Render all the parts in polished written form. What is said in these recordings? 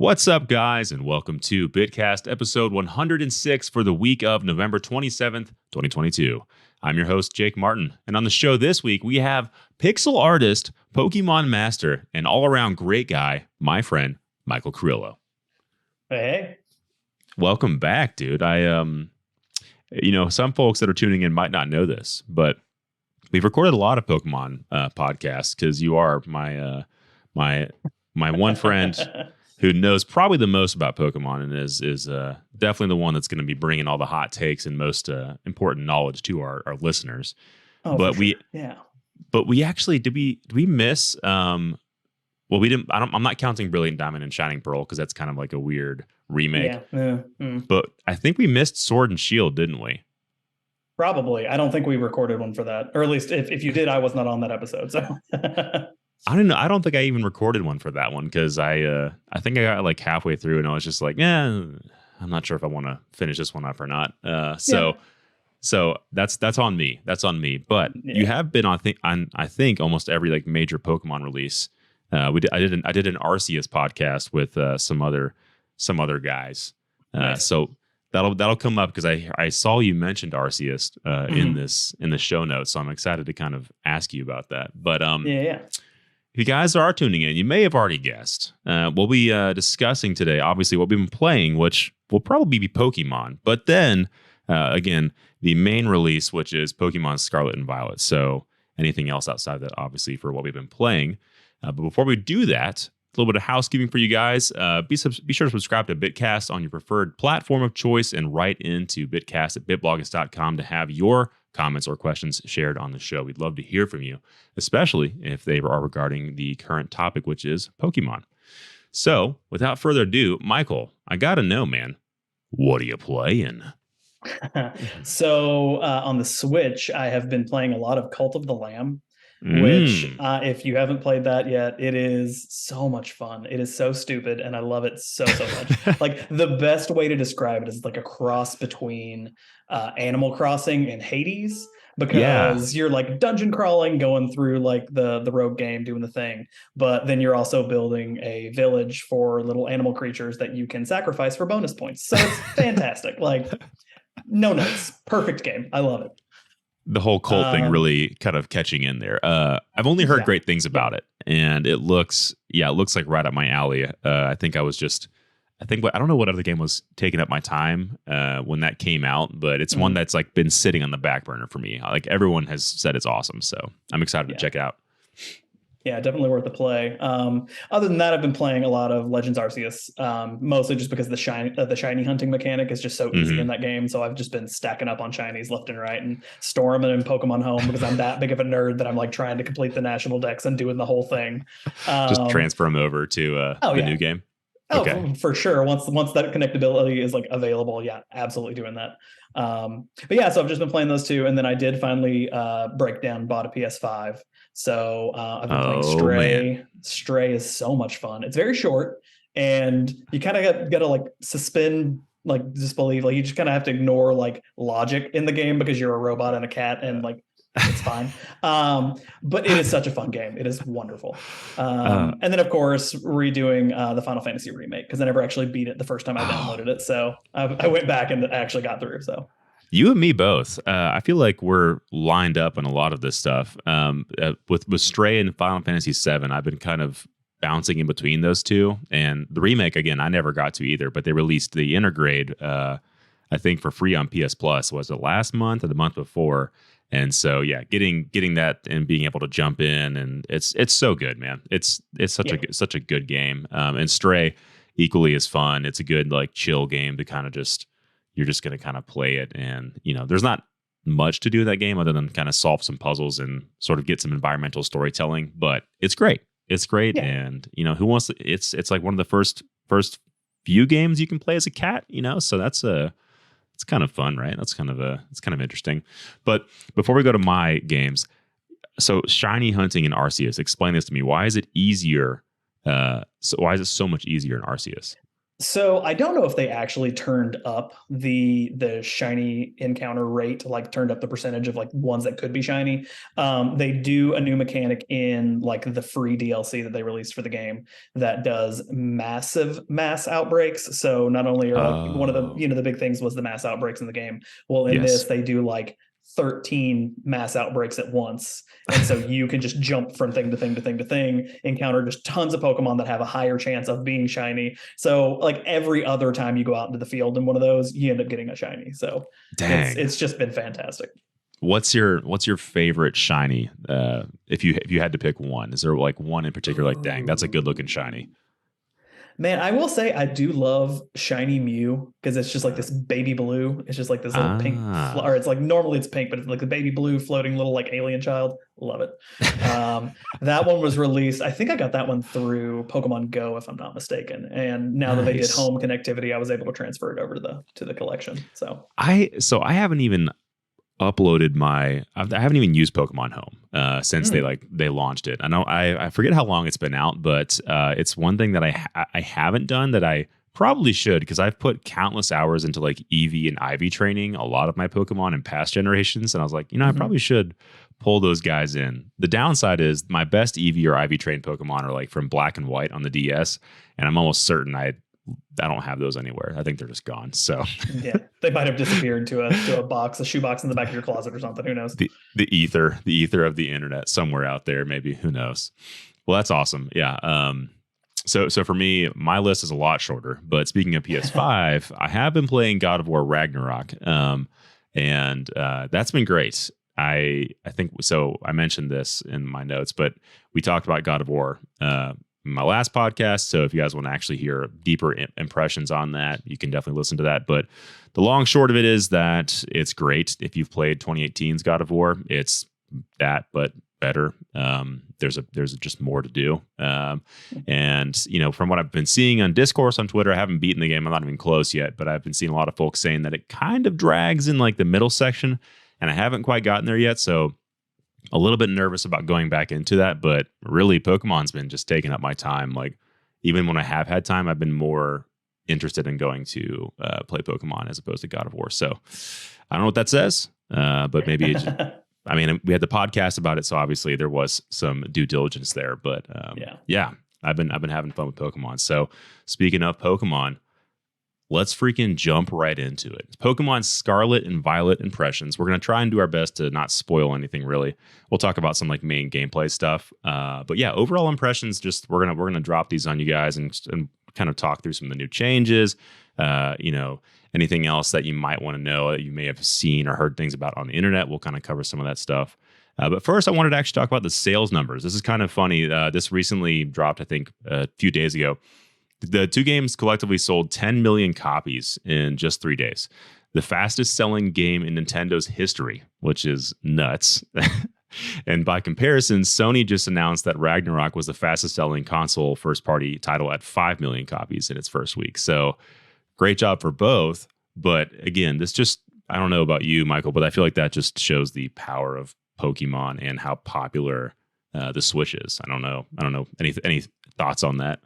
What's up, guys, and welcome to BitCast episode 106 for the week of November 27th, 2022. I'm your host, Jake Martin, and on the show this week, we have pixel artist, Pokemon master, and all-around great guy, my friend, Michael Carrillo. Hey. Welcome back, dude. Some folks that are tuning in might not know this, but we've recorded a lot of Pokemon podcasts because you are my one friend who knows probably the most about Pokemon and is definitely the one that's going to be bringing all the hot takes and most important knowledge to our listeners. Oh, but we actually did we miss? We didn't. I'm not counting Brilliant Diamond and Shining Pearl because that's kind of like a weird remake. Yeah. But I think we missed Sword and Shield, didn't we? Probably. I don't think we recorded one for that, or at least if you did, I was not on that episode. So. I don't know. I don't think I even recorded one for that one because I think I got like halfway through and I was just like, I'm not sure if I want to finish this one up or not. So that's on me. That's on me. But you have been on I think almost every like major Pokemon release. I did an Arceus podcast with some other guys. Nice. So that'll come up because I saw you mentioned Arceus in the show notes. So I'm excited to kind of ask you about that. But if you guys are tuning in, you may have already guessed. We'll be discussing today, obviously, what we've been playing, which will probably be Pokemon. But then, again, the main release, which is Pokemon Scarlet and Violet. So anything else outside of that, obviously, for what we've been playing. But before we do that, a little bit of housekeeping for you guys. Be sure to subscribe to BitCast on your preferred platform of choice and write into BitCast at BitBloggist.com to have your comments or questions shared on the show. We'd love to hear from you, especially if they are regarding the current topic, which is Pokemon. So, without further ado, Michael, I gotta know, man, what are you playing? So, on the Switch, I have been playing a lot of Cult of the Lamb, which, if you haven't played that yet, it is so much fun. It is so stupid, and I love it so much. Like, the best way to describe it is like a cross between Animal Crossing and Hades, because you're like dungeon crawling, going through like the rogue game, doing the thing, but then you're also building a village for little animal creatures that you can sacrifice for bonus points. So it's fantastic. Like, no notes. Perfect game. I love it. The whole cult thing really kind of catching in there. I've only heard great things about it, and it looks like right up my alley. I don't know what other game was taking up my time when that came out, but it's one that's like been sitting on the back burner for me. Like everyone has said it's awesome, so I'm excited to check it out. Yeah, definitely worth the play. Other than that, I've been playing a lot of Legends Arceus, mostly just because the shiny hunting mechanic is just so easy in that game. So I've just been stacking up on shinies left and right and storing them in Pokemon Home because I'm that big of a nerd that I'm like trying to complete the national dex and doing the whole thing. Just transfer them over to the new game. Oh, okay. For sure. Once that connectability is like available, absolutely doing that. So I've just been playing those two, and then I did finally bought a PS5. So I've been playing Stray. Man. Stray is so much fun. It's very short, and you kind of got to like suspend like disbelief. Like you just kind of have to ignore like logic in the game because you're a robot and a cat, and like it's fine. But it is such a fun game. It is wonderful. And then of course redoing the Final Fantasy remake because I never actually beat it the first time I downloaded it. So I went back and actually got through. So. You and me both. I feel like we're lined up on a lot of this stuff. With Stray and Final Fantasy VII, I've been kind of bouncing in between those two. And the remake, again, I never got to either, but they released the Intergrade, I think, for free on PS Plus. Was it last month or the month before? And so, getting that and being able to jump in, and it's so good, man. It's such a good game. And Stray equally as fun. It's a good like chill game to kind of you're just going to kind of play it. And, there's not much to do in that game other than kind of solve some puzzles and sort of get some environmental storytelling, but it's great. It's great. Yeah. And, who wants to, it's like one of the first few games you can play as a cat, so it's kind of fun, right? It's kind of interesting. But before we go to my games, so shiny hunting in Arceus, explain this to me. Why is it easier? Why is it so much easier in Arceus? So I don't know if they actually turned up the shiny encounter rate, like turned up the percentage of like ones that could be shiny. They do a new mechanic in like the free DLC that they released for the game that does massive mass outbreaks. So not only are like one of the Oh, the big things was the mass outbreaks in the game. Well, in this yes. they do like 13 mass outbreaks at once. And so you can just jump from thing to thing to thing to thing, encounter just tons of Pokemon that have a higher chance of being shiny. So like every other time you go out into the field in one of those, you end up getting a shiny. So Dang. it's just been fantastic. What's your favorite shiny? If you had to pick one, is there like one in particular? Like, dang, that's a good looking shiny. Man, I will say I do love shiny Mew because it's just like this baby blue. It's just like this little pink, or Ah, it's like normally it's pink, but it's like the baby blue floating little like alien child. Love it. That one was released. I think I got that one through Pokemon Go, if I'm not mistaken. And now that they did nice. home connectivity, I was able to transfer it over to the collection. So I haven't even uploaded I haven't even used Pokemon Home since they launched it. I know I forget how long it's been out, but it's one thing that I haven't done that I probably should, because I've put countless hours into like EV and IV training a lot of my Pokemon in past generations, and I was like, I probably should pull those guys in. The downside is my best EV or IV trained Pokemon are like from Black and White on the DS, and I'm almost certain I don't have those anywhere. I think they're just gone. So yeah, they might have disappeared to a box, a shoebox in the back of your closet or something. Who knows? the ether of the internet somewhere out there, maybe. Who knows? Well, that's awesome. Yeah. So for me, my list is a lot shorter. But speaking of PS5, I have been playing God of War Ragnarok, and that's been great. I think so. I mentioned this in my notes, but we talked about God of War in my last podcast. So if you guys want to actually hear deeper impressions on that, you can definitely listen to that. But the long short of it is that it's great. If you've played 2018's God of War, it's that, but better. There's just more to do. And from what I've been seeing on discourse on Twitter, I haven't beaten the game. I'm not even close yet, but I've been seeing a lot of folks saying that it kind of drags in like the middle section, and I haven't quite gotten there yet. So a little bit nervous about going back into that, but really Pokemon's been just taking up my time. Like, even when I have had time, I've been more interested in going to play Pokemon as opposed to God of War. So I don't know what that says, but maybe I mean, we had the podcast about it, so obviously there was some due diligence there. But yeah, I've been having fun with Pokemon. So speaking of Pokemon, let's freaking jump right into it. Pokemon Scarlet and Violet impressions. We're going to try and do our best to not spoil anything, really. We'll talk about some like main gameplay stuff. But yeah, overall impressions, just we're going to drop these on you guys and kind of talk through some of the new changes. Anything else that you might want to know that you may have seen or heard things about on the internet. We'll kind of cover some of that stuff. But first, I wanted to actually talk about the sales numbers. This is kind of funny. This recently dropped, I think, a few days ago. The two games collectively sold 10 million copies in just 3 days. The fastest selling game in Nintendo's history, which is nuts. And by comparison, Sony just announced that Ragnarok was the fastest selling console first party title at 5 million copies in its first week. So great job for both. But again, I don't know about you, Michael, but I feel like that just shows the power of Pokemon and how popular the Switch is. I don't know. Any thoughts on that?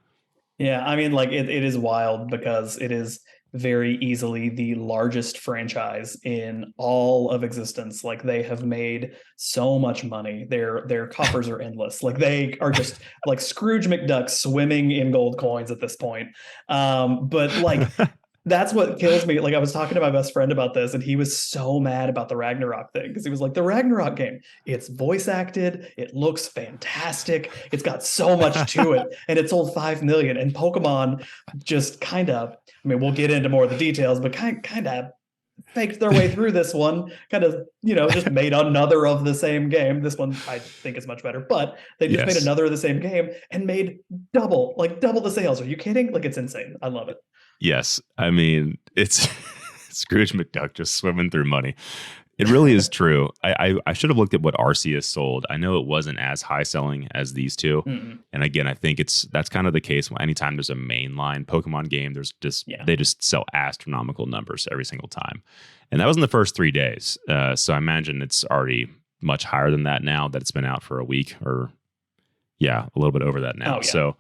Yeah, I mean, like it is wild because it is very easily the largest franchise in all of existence. Like they have made so much money. Their coffers are endless. Like they are just like Scrooge McDuck swimming in gold coins at this point. But like that's what kills me. Like I was talking to my best friend about this, and he was so mad about the Ragnarok thing because he was like, "The Ragnarok game, it's voice acted, it looks fantastic, it's got so much to it, and it sold 5 million." And Pokemon just kind of, I mean, we'll get into more of the details, but kind of faked their way through this one, kind of, just made another of the same game. This one I think is much better, but they just made Yes. another of the same game and made double the sales. Are you kidding? Like it's insane. I love it. Yes. I mean, it's Scrooge McDuck just swimming through money. It really is true. I should have looked at what Arceus sold. I know it wasn't as high selling as these two. Mm-mm. And again, I think that's kind of the case anytime there's a mainline Pokemon game, they just sell astronomical numbers every single time. And that was in the first 3 days. So I imagine it's already much higher than that now that it's been out for a week, or a little bit over that now. Oh,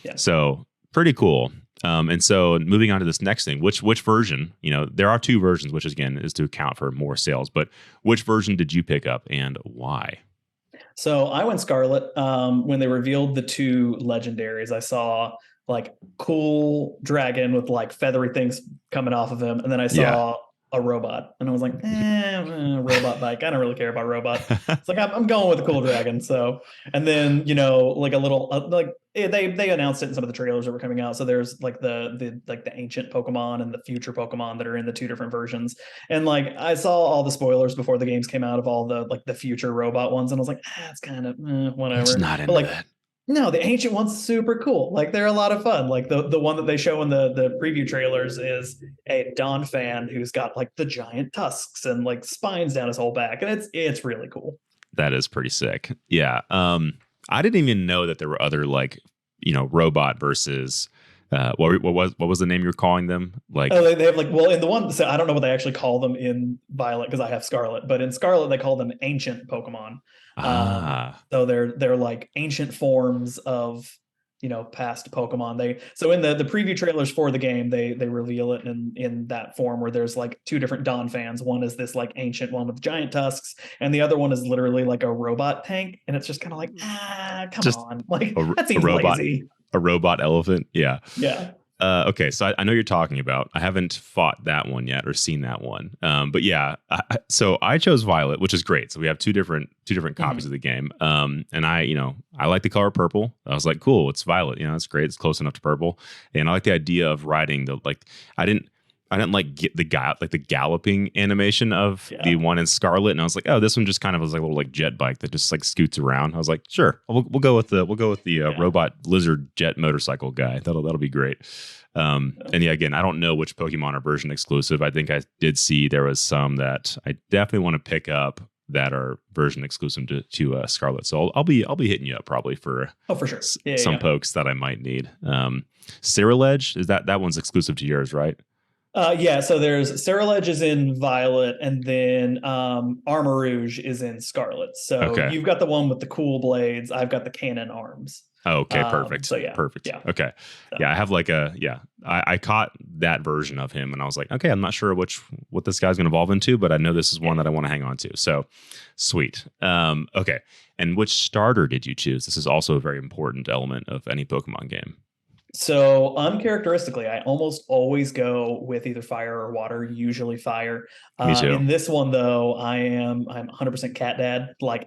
yeah. So pretty cool. And so moving on to this next thing, which version, there are two versions, which again is to account for more sales, but which version did you pick up and why? So I went Scarlet. When they revealed the two legendaries, I saw like cool dragon with like feathery things coming off of him, and then I Yeah. saw a robot, and I was like, robot bike. I don't really care about robot. It's like I'm going with the cool dragon. So, and then like a little they announced it in some of the trailers that were coming out. So there's like the ancient Pokemon and the future Pokemon that are in the two different versions. And like I saw all the spoilers before the games came out of all the like the future robot ones, and I was like, it's kind of whatever. It's not into but like that. no, the ancient one's super cool. Like they're a lot of fun. Like the one that they show in the preview trailers is a Don fan who's got like the giant tusks and like spines down his whole back, and it's really cool. That is pretty sick. Yeah. I didn't even know that there were other like robot versus what was the name you were calling them? Like they have like in the one, so I don't know what they actually call them in Violet because I have Scarlet, but in Scarlet they call them ancient Pokemon. So they're like ancient forms of past Pokemon. So in the preview trailers for the game they reveal it in that form where there's like two different Dawn fans. One is this like ancient one with giant tusks, and the other one is literally like a robot tank, and it's just kind of like come on, like that seems lazy. A robot elephant. Yeah. Okay, so I know you're talking about. I haven't fought that one yet or seen that one. But yeah, so I chose Violet, which is great. So we have two different copies of the game. And I like the color purple. I was like, cool, it's Violet. It's great. It's close enough to purple. And I like the idea of riding I didn't like get the galloping animation of the one in Scarlet, and I was like, oh, this one just kind of was like a little like jet bike that just like scoots around. I was like, sure, we'll go with the robot lizard jet motorcycle guy. That'll be great. And yeah, again, I don't know which Pokemon are version exclusive. I think I did see there was some that I definitely want to pick up that are version exclusive to Scarlet. So I'll be hitting you up probably for for sure some pokes that I might need. Cyriledge, is that one's exclusive to yours, right? So there's Ceruledge is in Violet, and then Armarouge is in Scarlet. So you've got the one with the cool blades. I've got the cannon arms. Oh, okay, perfect. Perfect. Yeah. Okay. I have like I caught that version of him, and I was like, okay, I'm not sure what this guy's going to evolve into, but I know this is one that I want to hang on to. So sweet. Okay. And which starter did you choose? This is also a very important element of any Pokemon game. So uncharacteristically, I almost always go with either fire or water, usually fire. Me too. In this one though, I'm 100% cat dad. Like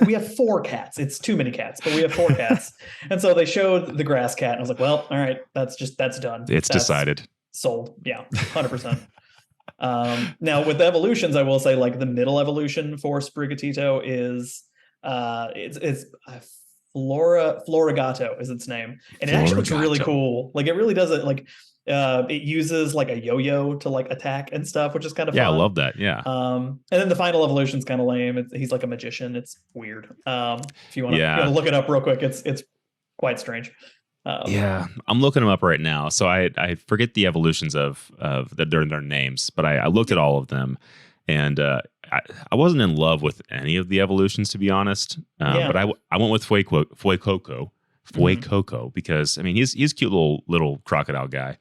we have 4 cats. It's too many cats, but we have 4 cats. And so they showed the grass cat, and I was like, well, all right, that's done. That's decided. Sold. Yeah, 100%. Now with the evolutions, I will say like the middle evolution for Sprigatito is it's Florigato is its name, and it actually looks really cool. Like it really does it. Like it uses like a yo-yo to like attack and stuff, which is kind of fun. I love that. Yeah. And then the final evolution's kind of lame. He's like a magician. It's weird. If you want to look it up real quick, it's quite strange. I'm looking them up right now. So I forget the evolutions of their names, but I looked at all of them. And I wasn't in love with any of the evolutions, to be honest. But I went with Fuecoco because I mean he's a cute little crocodile guy.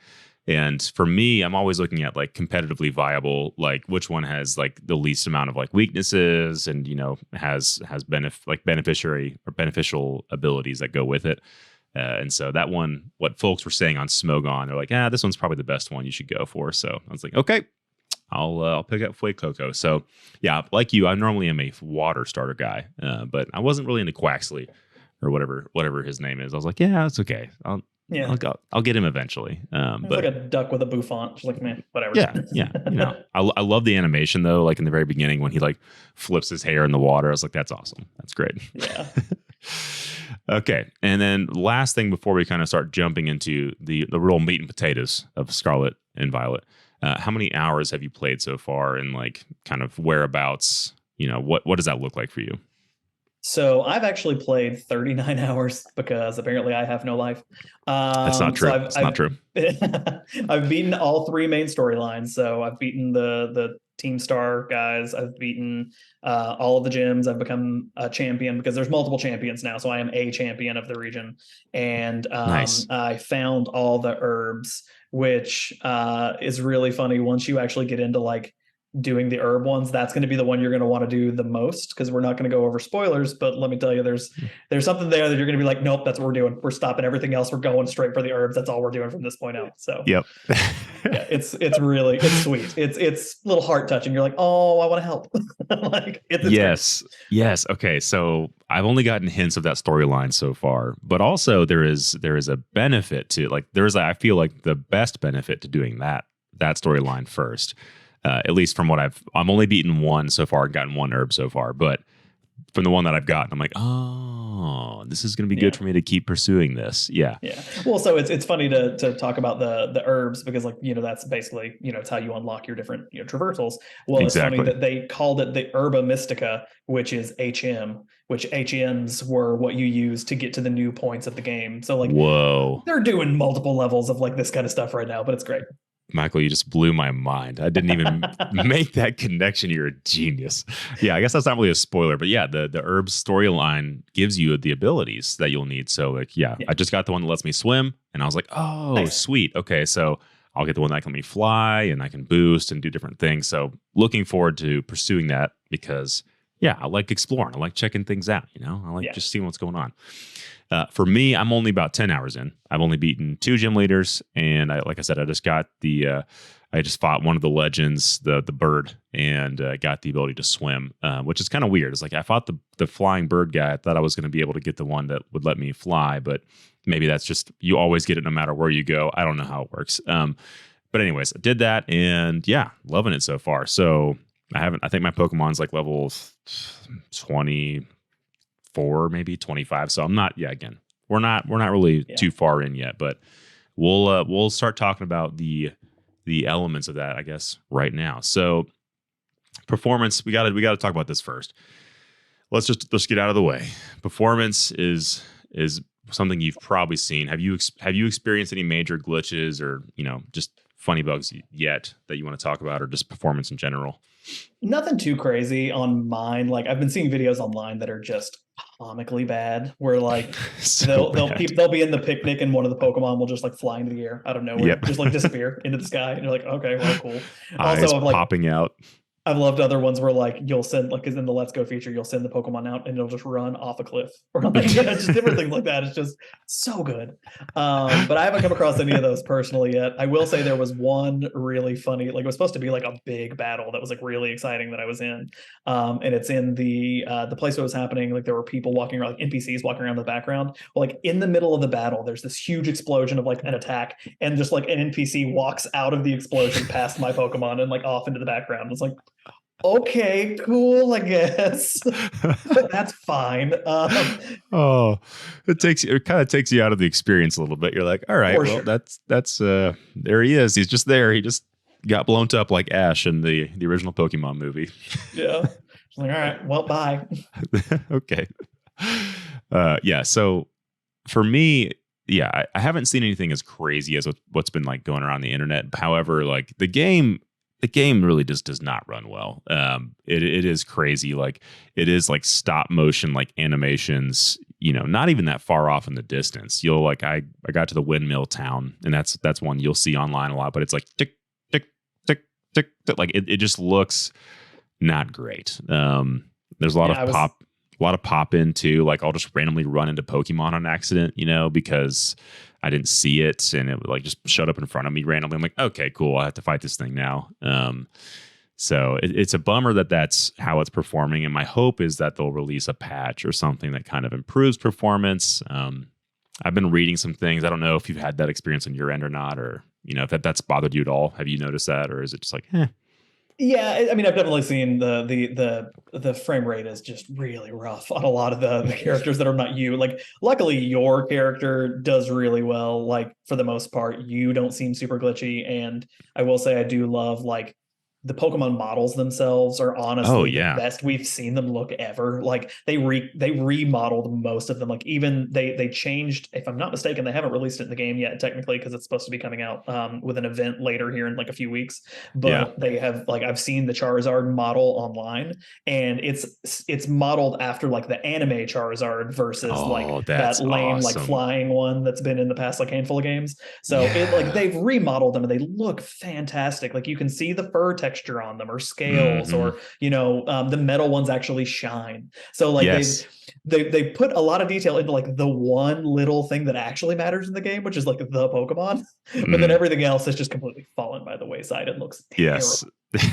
And for me, I'm always looking at like competitively viable, like which one has like the least amount of like weaknesses and has beneficial abilities that go with it. And so that one, what folks were saying on Smogon, they're like, this one's probably the best one you should go for. So I was like, okay. I'll pick up Fuecoco. So yeah, like you, I normally am a water starter guy, but I wasn't really into Quaxley or whatever his name is. I was like, it's okay. I'll get him eventually. But like a duck with a bouffant. Just like, man, whatever. Yeah. I love the animation though. Like in the very beginning when he like flips his hair in the water, I was like, that's awesome. That's great. Yeah. Okay, and then last thing before we kind of start jumping into the real meat and potatoes of Scarlet and Violet. How many hours have you played so far, and like kind of whereabouts? What does that look like for you? So I've actually played 39 hours because apparently I have no life. That's not true. Not true. I've beaten all 3 main storylines. So I've beaten the Team Star guys. I've beaten all of the gyms. I've become a champion because there's multiple champions now. So I am a champion of the region. And Nice. I found all the herbs, which is really funny. Once you actually get into like doing the herb ones, that's going to be the one you're going to want to do the most, because we're not going to go over spoilers, but let me tell you, there's something there that you're going to be like, nope, that's what we're doing. We're stopping everything else. We're going straight for the herbs. That's all we're doing from this point out. So Yep. yeah, it's sweet. It's a little heart touching. You're like, oh, I want to help. Like yes. Great. Yes. Okay. So I've only gotten hints of that storyline so far, but also there is a benefit to, like, I feel like the best benefit to doing that storyline first. At least from what I'm only beaten one so far and gotten one herb so far, but from the one that I've gotten, I'm like, oh, this is going to be good for me to keep pursuing this. Yeah. Yeah. Well, so it's funny to talk about the herbs, because, like, that's basically, it's how you unlock your different, traversals. Well, exactly. It's funny that they called it the Herba Mystica, which is HM, which HMs were what you use to get to the new points of the game. So, like, whoa, they're doing multiple levels of like this kind of stuff right now, but it's great. Michael, you just blew my mind. I didn't even make that connection. You're a genius. Yeah, I guess that's not really a spoiler, but yeah, the herbs storyline gives you the abilities that you'll need. So, like, yeah, I just got the one that lets me swim, and I was like, oh, nice. Sweet. Okay, so I'll get the one that can let me fly, and I can boost and do different things. So, looking forward to pursuing that, because, yeah, I like exploring. I like checking things out, I like just seeing what's going on. For me, I'm only about 10 hours in. I've only beaten 2 gym leaders, and like I said, I just got I just fought one of the legends, the bird, and got the ability to swim, which is kind of weird. It's like I fought the flying bird guy. I thought I was going to be able to get the one that would let me fly, but maybe that's just, you always get it no matter where you go. I don't know how it works. But anyways, I did that, and yeah, loving it so far. So I think my Pokemon's like level 20. Maybe 25. So I'm not, again, we're not really too far in yet, but we'll start talking about the elements of that, I guess, right now. So performance, we got to talk about this first. Let's get out of the way. Performance is something you've probably seen. Have you experienced any major glitches or, just funny bugs yet that you want to talk about, or just performance in general? Nothing too crazy on mine. Like, I've been seeing videos online that are just comically bad, where like they'll be in the picnic and one of the Pokemon will just like fly into the air out of nowhere, just like disappear into the sky, and you're like, okay, well, cool. Eyes also, like, popping out. I've loved other ones where like you'll send, like, because in the Let's Go feature, you'll send the Pokemon out and it'll just run off a cliff, or like, just different things like that. It's just so good. But I haven't come across any of those personally yet. I will say there was one really funny, like, it was supposed to be like a big battle that was like really exciting that I was in. And it's in the place where it was happening. Like, there were people walking around, like NPCs walking around in the background. Well, like in the middle of the battle, there's this huge explosion of like an attack, and just like an NPC walks out of the explosion past my Pokemon and like off into the background. It's like, okay, cool, I guess. That's fine. It kind of takes you out of the experience a little bit. You're like, all right, well, sure. that's there he is. He's just there. He just got blown up like Ash in the original Pokemon movie. Yeah. Like, all right, well, bye. Okay. Yeah. So for me, yeah, I haven't seen anything as crazy as what's been like going around the internet. However, like the game really just does not run well. It is crazy. Like, it is like stop motion, like animations, not even that far off in the distance. You'll like, I got to the windmill town, and that's one you'll see online a lot, but it's like tick, tick, tick, tick, tick. Like it just looks not great. There's a lot of pop in too. Like, I'll just randomly run into Pokemon on accident, because I didn't see it, and it would like just shut up in front of me randomly. I'm like, okay, cool. I have to fight this thing now. So it's a bummer that that's how it's performing. And my hope is that they'll release a patch or something that kind of improves performance. I've been reading some things. I don't know if you've had that experience on your end or not, or, if that's bothered you at all. Have you noticed that, or is it just like, Yeah, I mean, I've definitely seen the frame rate is just really rough on a lot of the characters that are not you. Like, luckily, your character does really well. Like, for the most part, you don't seem super glitchy. And I will say, I do love like the Pokemon models themselves are Oh honestly the yeah. best we've seen them look ever. Like they remodeled most of them. Like even they changed, if I'm not mistaken, they haven't released it in the game yet technically because it's supposed to be coming out with an event later here in like a few weeks. Yeah. But they have like I've seen the Charizard model online, and it's modeled after like the anime Charizard versus like Oh, that that's lame like awesome. flying one that's been in the past like handful of games. So it like Yeah. they've remodeled them and they look fantastic. Like you can see the fur texture on them or scales, Hmm. or the metal ones actually shine. So like Yes. they put a lot of detail into like the one little thing that actually matters in the game, which is like the Pokemon. But then Mhm. everything else has just completely fallen by the wayside and looks Yes. terrible.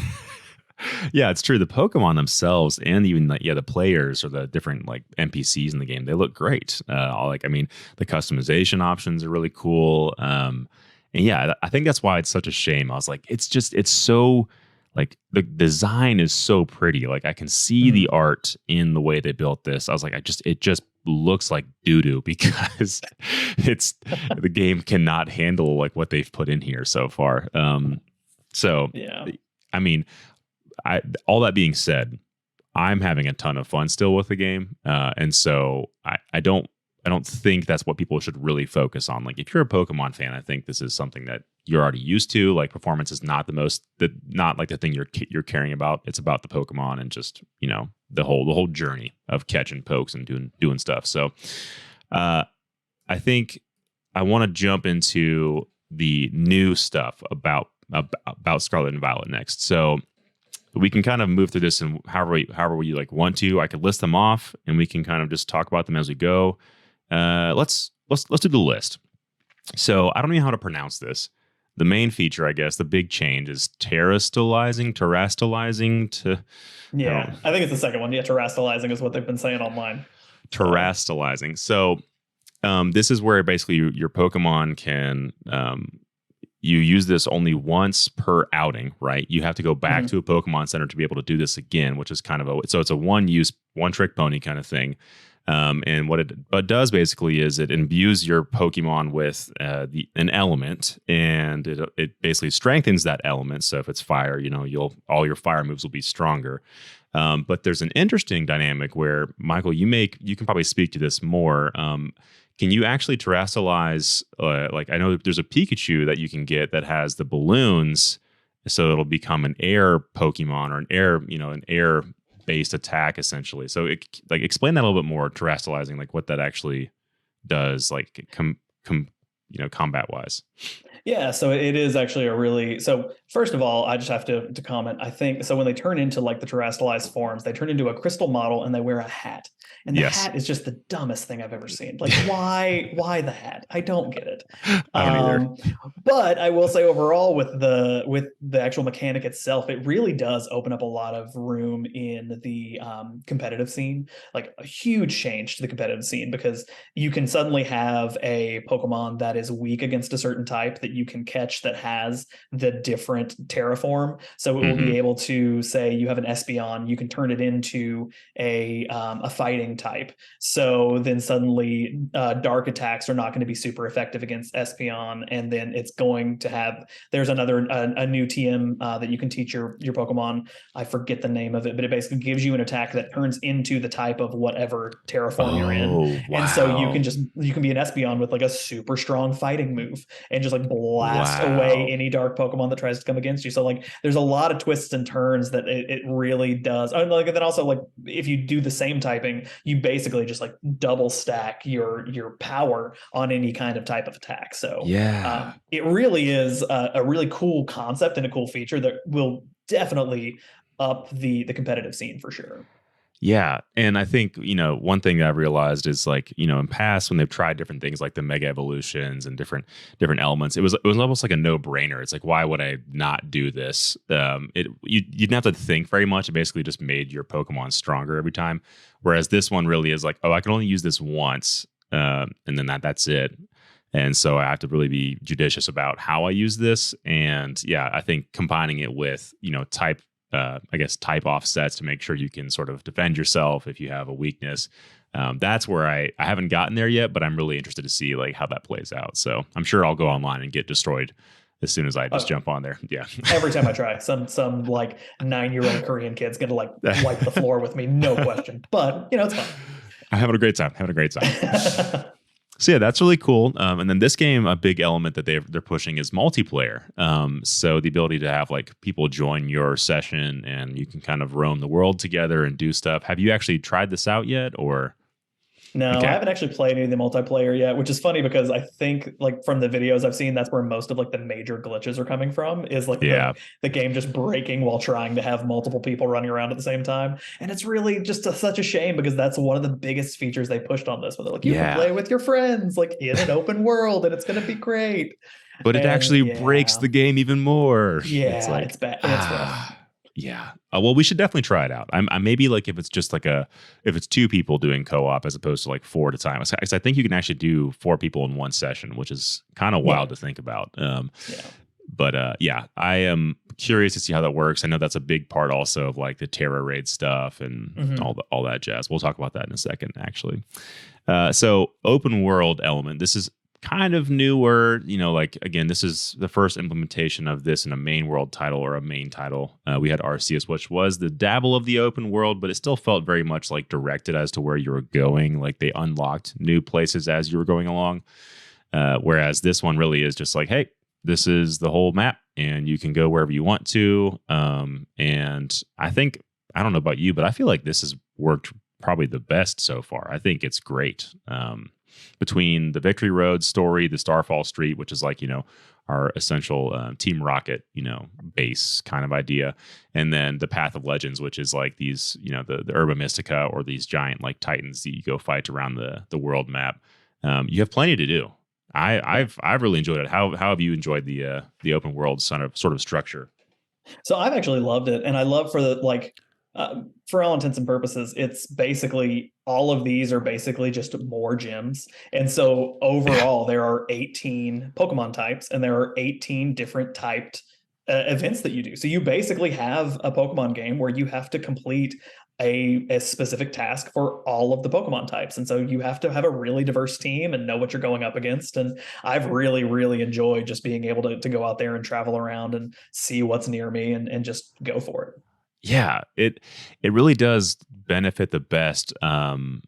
Yeah, it's true. The Pokemon themselves and even like the players or the different like NPCs in the game, they look great. Like I mean, the customization options are really cool. And yeah, I think that's why it's such a shame. I was like, it's so like the design is so pretty. Like I can see the Mhm. art in the way they built this. I was like, it just looks like doo doo because it's the game cannot handle like what they've put in here so far. So Yeah. I mean, all that being said, I'm having a ton of fun still with the game, and so I don't think that's what people should really focus on. Like if you're a Pokemon fan, I think this is something that you're already used to. Like performance is not like the thing you're caring about. It's about the Pokemon and just the whole journey of catching pokes and doing stuff. So uh, I think I want to jump into the new stuff about Scarlet and Violet next. So we can kind of move through this and however we like want to. I could list them off and we can kind of just talk about them as we go. Let's do the list. So I don't know how to pronounce this. The main feature, I guess, the big change is terastallizing to I Yeah. don't I think it's the second one. Yeah, terastallizing is what they've been saying online. So terastallizing. So this is where basically your Pokemon can you use this only once per outing, right? You have to go back mhm. to a Pokemon Center to be able to do this again, which is kind of so it's a one use, one trick pony kind of thing. And what it does basically is it imbues your Pokemon with an element, and it basically strengthens that element. So if it's fire, all your fire moves will be stronger. But there's an interesting dynamic where Michael, you can probably speak to this more. Can you actually terastallize? Like I know there's a Pikachu that you can get that has the balloons, so it'll become an air Pokemon or an air based attack essentially. So like explain that a little bit more, terastallizing, like what that actually does, like combat wise. Yeah, so it is actually a really so first of all, I just have to comment. I think so when they turn into like the terrestrialized forms, they turn into a crystal model and they wear a hat. And the Yes. hat is just the dumbest thing I've ever seen. Like why the hat? I don't get it. I don't either. Um, but I will say overall with the actual mechanic itself, it really does open up a lot of room in the competitive scene, like a huge change to the competitive scene because you can suddenly have a Pokemon that is weak against a certain type that you can catch that has the different terraform. So it will Hmm. be able to say you have an Espeon, you can turn it into a fighting type. So then suddenly dark attacks are not going to be super effective against Espeon, and then it's going to have there's a new TM that you can teach your Pokemon. I forget the name of it, but it basically gives you an attack that turns into the type of whatever terraform you're in. Oh And so wow. you can be an Espeon with like a super strong fighting move and just like blast away Wow. any dark Pokemon that tries to come against you. So like there's a lot of twists and turns that it really does. And like and then also like if you do the same typing, you basically just like double stack your power on any kind of type of attack. So Yeah. it really is a really cool concept and a cool feature that will definitely up the competitive scene for sure. Yeah, and I think one thing that I've realized is like in past when they've tried different things like the mega evolutions and different elements, it was almost like a no brainer. It's like why would I not do this? You didn't have to think very much. It basically just made your Pokemon stronger every time. Whereas this one really is like, oh, I can only use this once, and then that's it. And so I have to really be judicious about how I use this. And yeah, I think combining it with type I guess type offsets to make sure you can sort of defend yourself if you have a weakness. That's where I haven't gotten there yet, but I'm really interested to see like how that plays out. So I'm sure I'll go online and get destroyed as soon as I just jump on there. Yeah. Every time I try, some like 9-year-old Korean kid's gonna like wipe the floor with me, no question. But it's fun. I'm having a great time. So yeah, that's really cool. And then this game, a big element that they're pushing is multiplayer. So the ability to have like people join your session and you can kind of roam the world together and do stuff. Have you actually tried this out yet, or? No, I haven't actually played any of the multiplayer yet, which is funny because I think like from the videos I've seen, that's where most of like the major glitches are coming from, is like the game just breaking while trying to have multiple people running around at the same time. And it's really just such a shame because that's one of the biggest features they pushed on this, where they're like, you can play with your friends like in an open world and it's going to be great. But it actually breaks the game even more. Yeah, it's bad. It's rough. Yeah. Well, we should definitely try it out. I maybe like if it's just like if it's 2 people doing co-op as opposed to like 4 at a time. Because I think you can actually do 4 people in one session, which is kind of wild to think about. But I am curious to see how that works. I know that's a big part also of like the Terra Raid stuff and all that jazz. We'll talk about that in a second, actually. So open world element. This is kind of newer, like, again, this is the first implementation of this in a main world title or a main title. We had Arceus, which was the dabble of the open world, but it still felt very much like directed as to where you were going. Like they unlocked new places as you were going along. Whereas this one really is just like, hey, this is the whole map and you can go wherever you want to. And I think, I don't know about you, but I feel like this has worked probably the best so far. I think it's great. Between the Victory Road story, the Starfall Street, which is like, our essential Team Rocket, base kind of idea. And then the Path of Legends, which is like these, the Urba Mystica or these giant like titans that you go fight around the world map. You have plenty to do. I've really enjoyed it. How have you enjoyed the open world sort of structure? So I've actually loved it, and I love for all intents and purposes, it's basically all of these are basically just more gyms. And so overall, there are 18 Pokemon types and there are 18 different typed events that you do. So you basically have a Pokemon game where you have to complete a specific task for all of the Pokemon types. And so you have to have a really diverse team and know what you're going up against. And I've really, really enjoyed just being able to go out there and travel around and see what's near me and just go for it. Yeah, it really does benefit the best from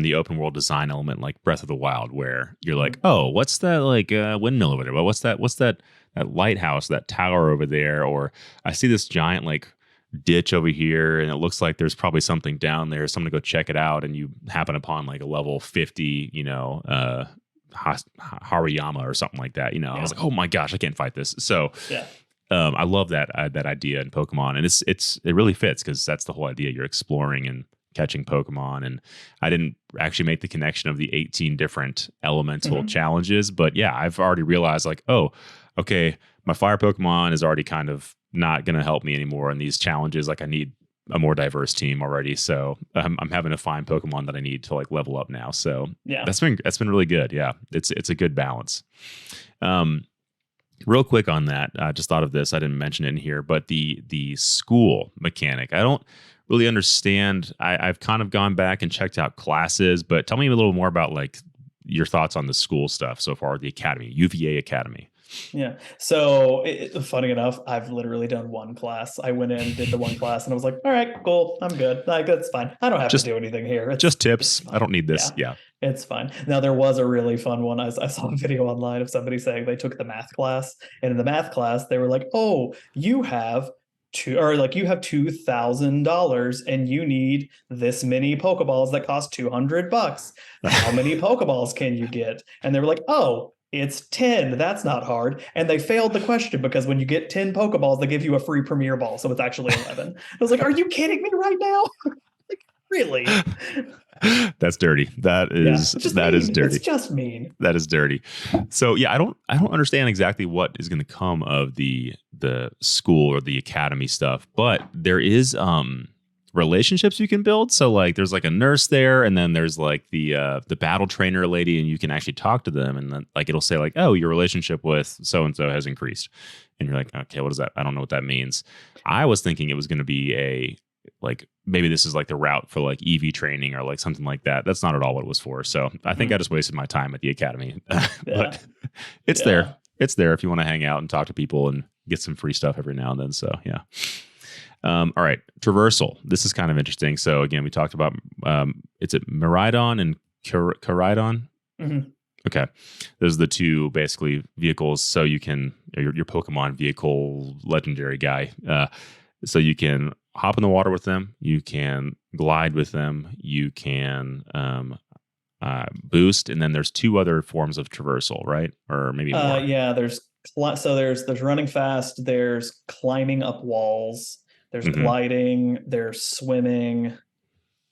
the open world design element, like Breath of the Wild, where you're like, oh, what's that like windmill over there? Well, what's that lighthouse, that tower over there? Or I see this giant like ditch over here, and it looks like there's probably something down there. So I'm gonna go check it out, and you happen upon like a level 50, Hariyama or something like that. I was like, oh my gosh, I can't fight this. So I love that idea in Pokemon, and it really fits because that's the whole idea. You're exploring and catching Pokemon, and I didn't actually make the connection of the 18 different elemental challenges, but yeah, I've already realized like, oh, okay, my fire Pokemon is already kind of not going to help me anymore in these challenges. Like I need a more diverse team already, so I'm having to find Pokemon that I need to like level up now. So that's been really good. Yeah, it's a good balance. Real quick on that, I just thought of this. I didn't mention it in here, but the school mechanic, I don't really understand. I've kind of gone back and checked out classes, but tell me a little more about like your thoughts on the school stuff so far, the academy, UVA Academy. Yeah. So funny enough, I've literally done one class. I went in, did the one class, and I was like, all right, cool. I'm good. Like, that's fine. I don't have to do anything here. Just tips. I don't need this. Yeah. It's fine. Now, there was a really fun one. I saw a video online of somebody saying they took the math class, and in the math class, they were like, oh, you have $2,000 and you need this many Pokeballs that cost $200. How many Pokeballs can you get? And they were like, oh, it's 10. That's not hard. And they failed the question because when you get 10 Pokeballs, they give you a free Premier Ball. So it's actually 11. I was like, are you kidding me right now? Like, really? That's dirty. That is dirty. It's just mean. That is dirty. So yeah, I don't understand exactly what is going to come of the school or the academy stuff, but there is relationships you can build. So like there's like a nurse there, and then there's like the battle trainer lady, and you can actually talk to them, and then like it'll say like, oh, your relationship with so and so has increased, and you're like, okay, what is that? I don't know what that means. I was thinking it was going to be like maybe this is like the route for like EV training or like something like that. That's not at all what it was for. So I think I just wasted my time at the academy, but it's there. it's there if you want to hang out and talk to people and get some free stuff every now and then. So yeah. All right, traversal. This is kind of interesting. So again, we talked about it's a Miraidon and Caridon. Mm-hmm. Okay, those are the two basically vehicles. So you can your Pokemon vehicle legendary guy. So you can hop in the water with them. You can glide with them. You can boost, and then there's two other forms of traversal, right? Or maybe more. Yeah, there's running fast. There's climbing up walls. There's gliding. There's swimming.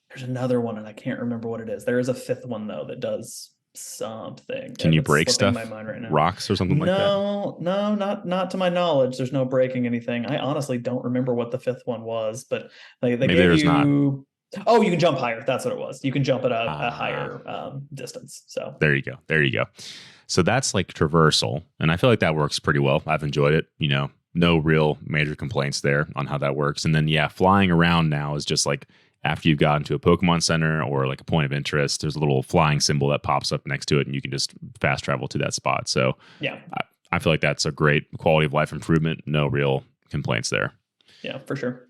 There's another one, and I can't remember what it is. There is a fifth one though that does something. Can you break stuff? My mind right now. Rocks or something like that? No, not to my knowledge. There's no breaking anything. I honestly don't remember what the fifth one was, but they maybe gave there's you. Not. Oh, you can jump higher. That's what it was. You can jump at a higher distance. So there you go. So that's like traversal, and I feel like that works pretty well. I've enjoyed it. No real major complaints there on how that works. And then flying around now is just like after you've gotten to a Pokemon Center or like a point of interest, there's a little flying symbol that pops up next to it, and you can just fast travel to that spot. So yeah, I feel like that's a great quality of life improvement. No real complaints there. Yeah, for sure.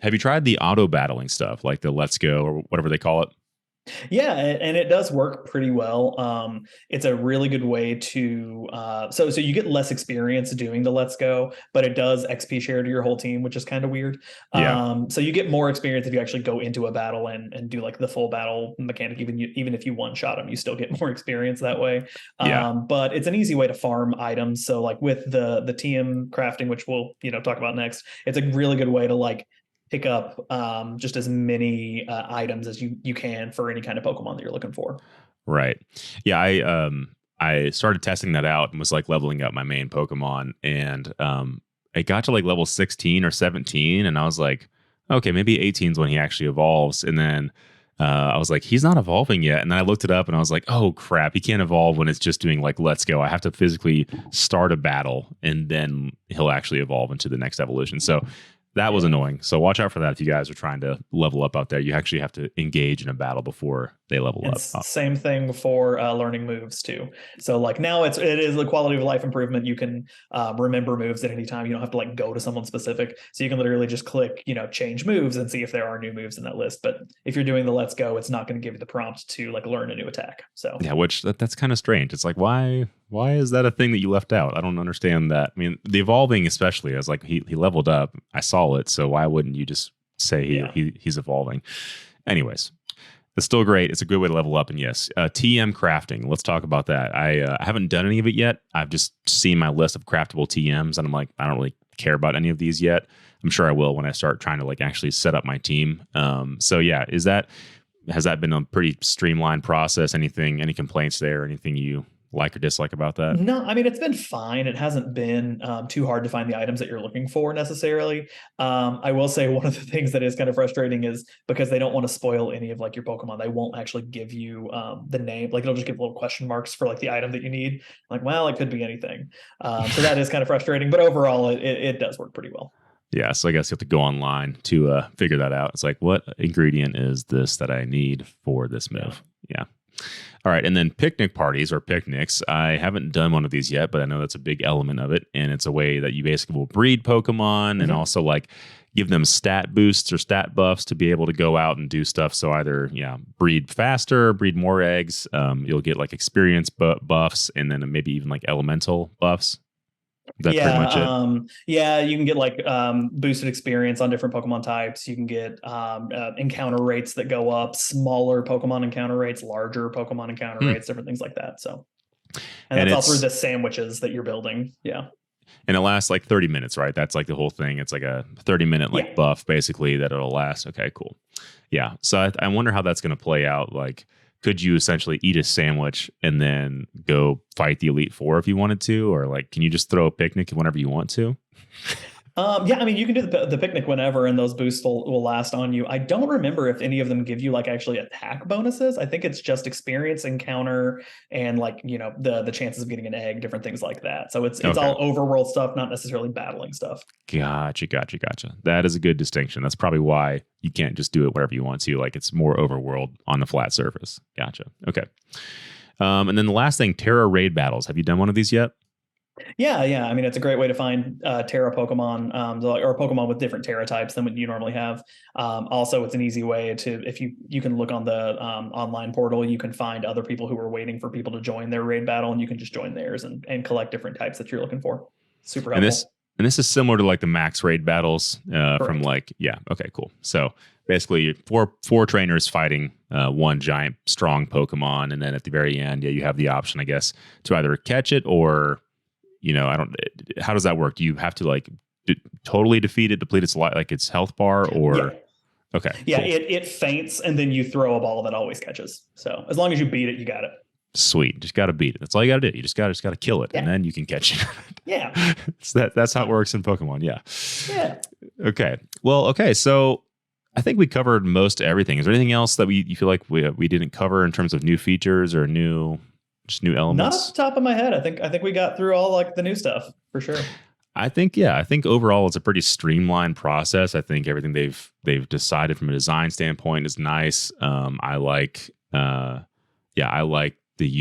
Have you tried the auto battling stuff, like the Let's Go or whatever they call it? Yeah, and it does work pretty well. It's a really good way to so you get less experience doing the Let's Go, but it does XP share to your whole team, which is kind of weird. Yeah. So you get more experience if you actually go into a battle and do like the full battle mechanic. Even if you one shot them, you still get more experience that way. But it's an easy way to farm items. So like with the TM crafting, which we'll talk about next, it's a really good way to like pick up just as many items as you can for any kind of Pokemon that you're looking for. Right. Yeah. I started testing that out and was like leveling up my main Pokemon, and it got to like level 16 or 17, and I was like, okay, maybe 18 is when he actually evolves. And then I was like, he's not evolving yet. And then I looked it up and I was like, oh crap, he can't evolve when it's just doing like Let's Go. I have to physically start a battle and then he'll actually evolve into the next evolution. So that was annoying. So watch out for that if you guys are trying to level up out there. You actually have to engage in a battle before they level up. Same thing for learning moves too. So like now it is the quality of life improvement. You can remember moves at any time. You don't have to like go to someone specific. So you can literally just click, change moves and see if there are new moves in that list. But if you're doing the Let's Go, it's not going to give you the prompt to like learn a new attack. So yeah, which that's kind of strange. It's like, why is that a thing that you left out? I don't understand that. I mean, the evolving especially, I was like, he leveled up. I saw it. So why wouldn't you just say he's evolving? Anyways, it's still great. It's a good way to level up. And yes, TM crafting. Let's talk about that. I haven't done any of it yet. I've just seen my list of craftable TMs, and I'm like, I don't really care about any of these yet. I'm sure I will when I start trying to like actually set up my team. So yeah, has that been a pretty streamlined process? Any complaints there? Anything you like or dislike about that? No, I mean, it's been fine. It hasn't been too hard to find the items that you're looking for necessarily. I will say one of the things that is kind of frustrating is because they don't want to spoil any of like your Pokemon, they won't actually give you the name. Like it'll just give little question marks for like the item that you need. Like, well, it could be anything. So that is kind of frustrating, but overall it does work pretty well. Yeah, so I guess you have to go online to figure that out. It's like, what ingredient is this that I need for this move? Yeah. All right, and then picnic parties or picnics. I haven't done one of these yet, but I know that's a big element of it, and it's a way that you basically will breed Pokemon and also like give them stat boosts or stat buffs to be able to go out and do stuff. So either breed faster, breed more eggs. You'll get like experience buffs, and then maybe even like elemental buffs. That's pretty much it. You can get like boosted experience on different Pokemon types. You can get encounter rates that go up, smaller Pokemon encounter rates, larger Pokemon encounter rates, different things like that. So, and that's all through the sandwiches that you're building. Yeah. And it lasts like 30 minutes, right? That's like the whole thing. It's like a 30-minute buff basically that it'll last. Okay, cool. Yeah. So I wonder how that's going to play out. Like, could you essentially eat a sandwich and then go fight the Elite Four if you wanted to? Or like, can you just throw a picnic whenever you want to? I mean, you can do the picnic whenever, and those boosts will last on you. I don't remember if any of them give you like actually attack bonuses. I think it's just experience, encounter, and like the chances of getting an egg, different things like that. So it's all overworld stuff, not necessarily battling stuff. Gotcha. That is a good distinction. That's probably why you can't just do it wherever you want to. Like it's more overworld on the flat surface. Gotcha. Okay. And then the last thing, Terra raid battles. Have you done one of these yet? Yeah. I mean, it's a great way to find Terra Pokemon, or Pokemon with different Terra types than what you normally have. Also, it's an easy way to, if you can look on the online portal, you can find other people who are waiting for people to join their raid battle, and you can just join theirs and collect different types that you're looking for. Super And helpful. this is similar to like the max raid battles from Correct. like, yeah, okay, cool. So basically four trainers fighting one giant strong Pokemon, and then at the very end, yeah, you have the option, I guess, to either catch it or, how does that work? Do you have to like totally defeat it, deplete its like its health bar, or Yeah. okay, Yeah, cool. it faints and then you throw a ball that always catches. So as long as you beat it, you got it. Sweet, just got to beat it. That's all you got to do. You just got to kill it, and then you can catch it. Yeah. So that's how it works in Pokemon. Yeah. Yeah. Okay. Well, okay. So I think we covered most everything. Is there anything else that you feel like we didn't cover in terms of new features or new elements? Not off the top of my head. I think we got through all like the new stuff for sure. I think overall it's a pretty streamlined process. I think everything they've decided from a design standpoint is nice. I like the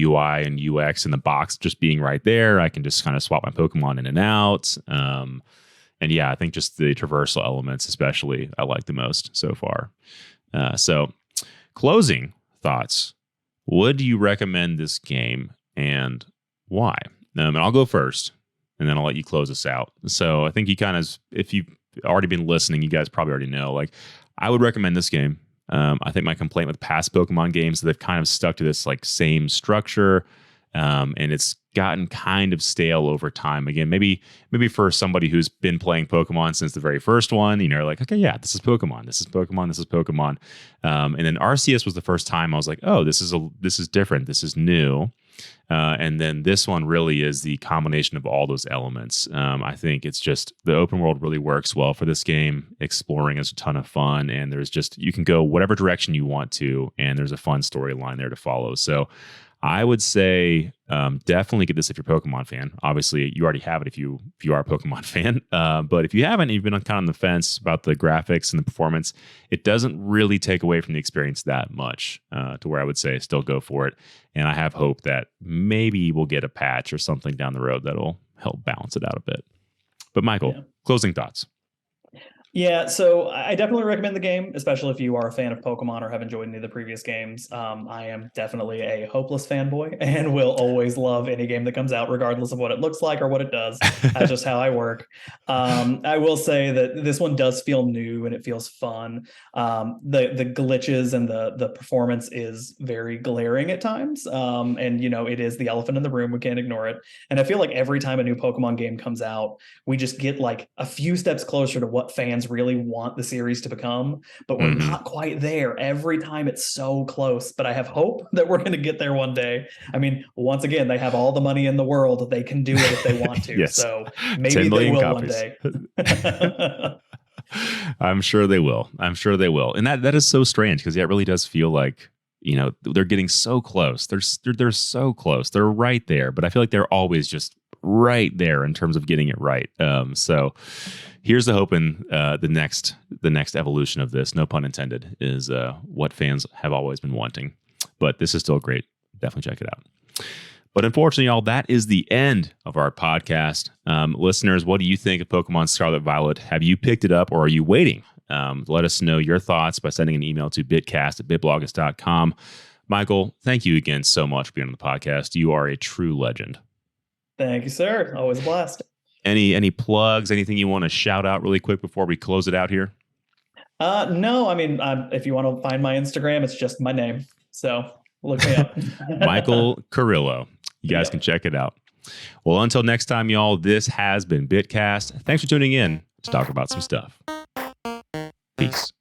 UI and UX in the box just being right there. I can just kind of swap my Pokemon in and out. And yeah, I think just the traversal elements, especially, I like the most so far. So closing thoughts. Would you recommend this game and why? And I'll go first, and then I'll let you close us out. So I think if you've already been listening, you guys probably already know, like, I would recommend this game. I think my complaint with past Pokemon games, they've kind of stuck to this like same structure, and it's gotten kind of stale over time. Again, maybe for somebody who's been playing Pokemon since the very first one, like, okay, yeah, this is Pokemon, this is Pokemon, this is Pokemon. And then Arceus was the first time I was like, oh, this is different, this is new. And then this one really is the combination of all those elements. I think it's just the open world really works well for this game. Exploring is a ton of fun, and you can go whatever direction you want to, and there's a fun storyline there to follow. So I would say definitely get this if you're a Pokemon fan. Obviously, you already have it if you are a Pokemon fan. But if you haven't, you've been kind of on the fence about the graphics and the performance, it doesn't really take away from the experience that much to where I would say still go for it. And I have hope that maybe we'll get a patch or something down the road that'll help balance it out a bit. But Michael, closing thoughts. Yeah, so I definitely recommend the game, especially if you are a fan of Pokemon or have enjoyed any of the previous games. I am definitely a hopeless fanboy and will always love any game that comes out, regardless of what it looks like or what it does. That's just how I work. I will say that this one does feel new and it feels fun. The glitches and the performance is very glaring at times. And it is the elephant in the room. We can't ignore it. And I feel like every time a new Pokemon game comes out, we just get like a few steps closer to what fans really want the series to become, but we're not quite there. Every time it's so close, but I have hope that we're going to get there one day. I mean, once again, they have all the money in the world. They can do it if they want to. Yes. So maybe they will copies. One day. I'm sure they will. And that is so strange because it really does feel like, they're getting so close. They're so close. They're right there, but I feel like they're always just right there in terms of getting it right. So here's the hope in the next evolution of this, no pun intended, is what fans have always been wanting. But this is still great. Definitely check it out. But unfortunately, y'all, that is the end of our podcast. Listeners, what do you think of Pokemon Scarlet Violet? Have you picked it up or are you waiting? Let us know your thoughts by sending an email to bitcast@bitbloggist.com. Michael, thank you again so much for being on the podcast. You are a true legend. Thank you, sir. Always a blast. Any plugs, anything you want to shout out really quick before we close it out here? No, I mean, if you want to find my Instagram, it's just my name. So look me up. Michael Carrillo. You guys can check it out. Well, until next time, y'all, this has been BitCast. Thanks for tuning in to talk about some stuff. Peace.